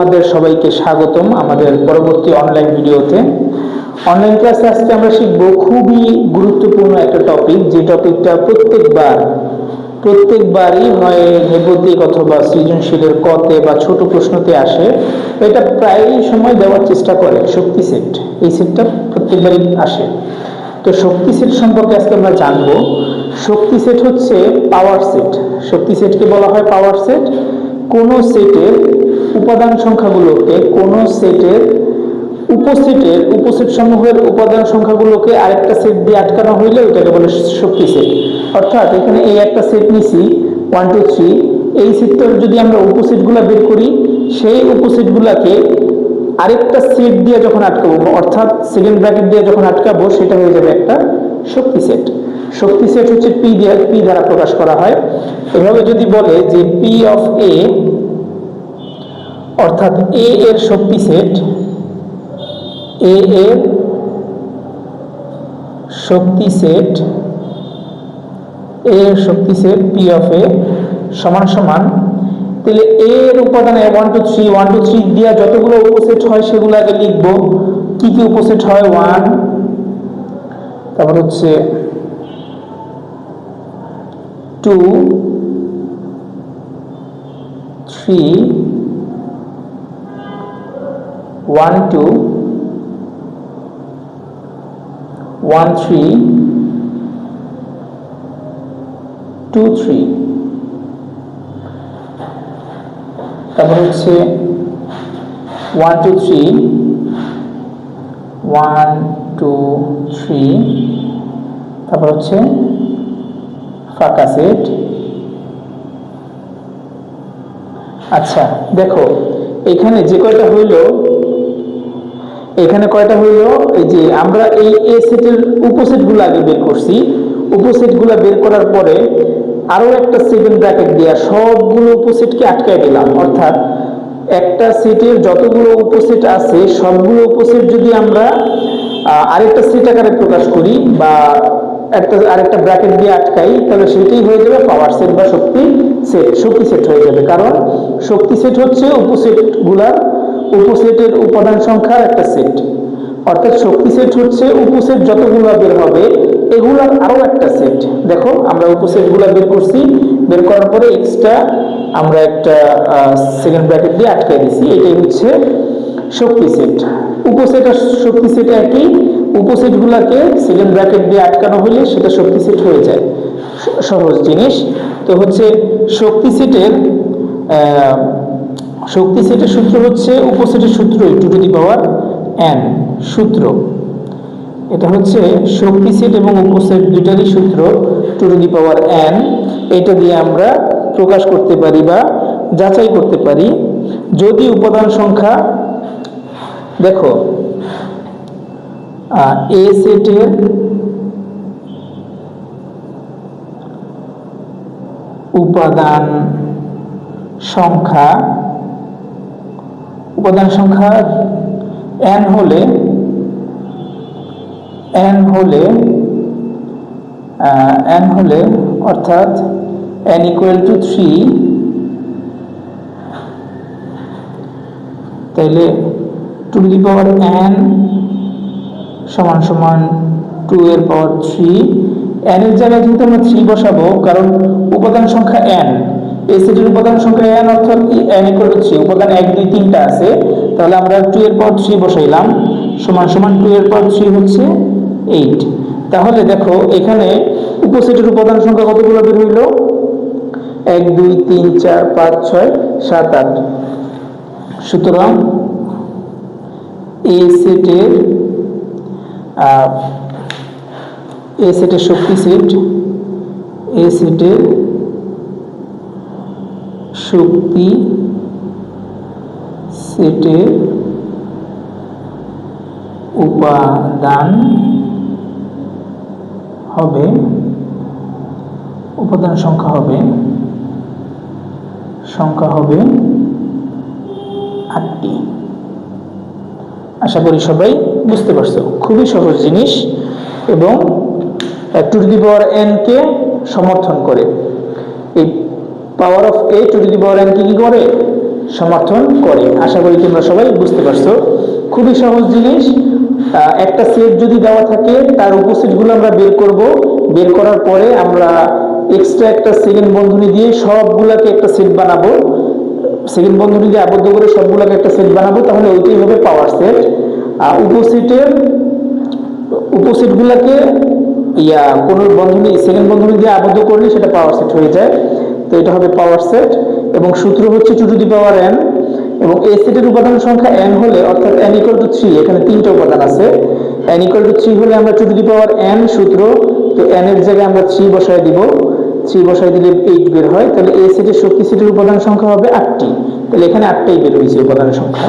আমাদের সবাইকে স্বাগতম আমাদের পরবর্তী অনলাইন ভিডিওতে। অনলাইন ক্লাসে আজকে আমরা শিখব খুবই গুরুত্বপূর্ণ একটা টপিক, যে টপিকটা প্রত্যেকবারই হয় নৈবতিক অথবা সৃজনশীলের কতে বা ছোট প্রশ্নতে আসে। এটা প্রায় সময় দেওয়ার চেষ্টা করে শক্তি সেট। এই সেটটা প্রত্যেকবারই আসে। তো শক্তি সেট সম্পর্কে আজকে আমরা জানবো। শক্তি সেট হচ্ছে পাওয়ার সেট। শক্তি সেটকে বলা হয় পাওয়ার সেট। কোনো সেটের উপাদান সংখ্যাগুলোকে, কোনো সেটের উপসেট সমূহের উপাদান সংখ্যাগুলোকে আরেকটা সেট দিয়ে আটকানো হইলে ওটাকে বলে শক্তি সেট। অর্থাৎ এখানে এই একটা সেট নিছি 1 2 3, এই সেটটার যদি আমরা উপসেটগুলো বের করি, সেই উপসেটগুলোকে আরেকটা সেট দিয়ে যখন আটকাবো, অর্থাৎ সেকেন্ড ব্র্যাকেট দিয়ে যখন আটকাবো, সেটা হয়ে যাবে একটা শক্তি সেট। শক্তি সেট হচ্ছে পি দ্বারা প্রকাশ করা হয়। এভাবে যদি বলে যে পি অফ এ, অর্থাৎ এ এর শক্তি সেট, এ এর শক্তি সেট, এ এর শক্তি সেট পি অফ এ সমান সমান, তাহলে এ এর উপাদানে 1 2 3 দিয়া যতগুলো উপসেট হয় সেগুলো আগে লিখব। কি কি উপসেট হয়? 1, তারপর হচ্ছে 2 3, 1 2 1 3 2 3, তারপর হচ্ছে 1 2 3 1 2 3, তারপর হচ্ছে ফাঁকা সেট। আচ্ছা দেখো, এখানে যে কয়টা হইল, এখানে কয়টা হইল, এই যে আমরা এই এ সেটের উপসেটগুলো আগে বের করছি। উপসেটগুলো বের করার পরে আরো একটা সেকেন্ড ব্র্যাকেট দিয়ে সবগুলো উপসেটকে আটকায় দিলাম। অর্থাৎ একটা সেটের যতগুলো উপসেট আছে সবগুলো উপসেট যদি আমরা আরেকটা সেট আকারে প্রকাশ করি বা আরেকটা ব্র্যাকেট দিয়ে আটকাই, তাহলে সেটাই হয়ে যাবে পাওয়ার সেট বা শক্তি সেট হয়ে যাবে। কারণ শক্তি সেট হচ্ছে উপসেটের উপাদান সংখ্যার একটা সেট। অর্থাৎ শক্তি সেট হচ্ছে উপসেট যতগুলো বের হবে এগুলার আরো একটা সেট। দেখো আমরা উপসেটগুলো বের করছি, বের করার পরে এক্সট্রা আমরা একটা সেকেন্ড ব্র্যাকেট দিয়ে আটকাই দিছি। এটাই হচ্ছে শক্তি সেট। উপসেট আর শক্তি সেট একই। উপসেটগুলোকে সেকেন্ড ব্র্যাকেট দিয়ে আটকানো হলে সেটা শক্তি সেট হয়ে যায়। সহজ জিনিস। তো হচ্ছে শক্তি সেটের সূত্র হচ্ছে উপসেটের সূত্র two to the power n সূত্র। এটা হচ্ছে শক্তি সেট এবং উপসেট দুইটারই সূত্র two to the power n। এটা দিয়ে আমরা প্রকাশ করতে পারি বা যাচাই করতে পারি যদি উপাদান সংখ্যা, দেখো এ সেটের উপাদান সংখ্যা n হলে অর্থাৎ n equal to 3, তাহলে two to the power n সমান সমান 2 এর পাওয়ার 3। n এর জায়গায় কিন্তু আমরা 3 বসাবো, কারণ উপাদান সংখ্যা n, এই সেটের উপাদান সংখ্যা n, অর্থাৎ n equal to 3, উপাদান 1 2 3টা আছে। তাহলে আমরা 2 এর পাওয়ার 3 বসাইলাম, সমান সমান 2 এর পাওয়ার 3 হচ্ছে 8। তাহলে দেখো এখানে উপসেটের উপাদান সংখ্যা কতগুলো বের হইল? 1 2 3 4 5 6 7 8। সুতরাং এই সেটের শক্তি সেট, এ সেটের শক্তি সেটের উপাদান সংখ্যা হবে 8টি। আশা করি সবাই বুঝতে পারছো। খুবই সহজ জিনিস এবং two to the power n কে সমর্থন করে। এই power of a to the power n কি করে? সমর্থন করে। আশা করি তোমরা সবাই বুঝতে পারছো, খুবই সহজ জিনিস। একটা সেট যদি দেওয়া থাকে তার উপসেটগুলো আমরা বের করব, বের করার পরে আমরা এক্সট্রা একটা সেকেন্ড বন্ধনী দিয়ে সবগুলাকে একটা সেট বানাবো, সেকেন্ড বন্ধনী দিয়ে আবদ্ধ করে সবগুলোকে একটা সেট বানাবো, তাহলে ওইটাই হবে পাওয়ার সেট। আর উপসেটগুলোকে কোনো বন্ধনী সেকেন্ড বন্ধনী দিয়ে আবদ্ধ করলে সেটা পাওয়ার সেট হয়ে যায়। তো এটা হবে পাওয়ার সেট এবং সূত্র হচ্ছে 2 টু দি পাওয়ার n, এবং এই সেটের উপাদান সংখ্যা n হলে, অর্থাৎ n ইকুয়াল টু 3, এখানে 3টা উপাদান আছে, n ইকুয়াল টু 3 হলে আমরা 2 টু দি পাওয়ার n সূত্র, তো n এর জায়গায় আমরা 3 বসায় দিব, 3 বসায় দিলে 8 বের হয়, তাহলে এই সেটের শক্তি সেটের উপাদান সংখ্যা হবে 8টি। তাহলে এখানে 8টাই বের হয়েছে উপাদান সংখ্যা।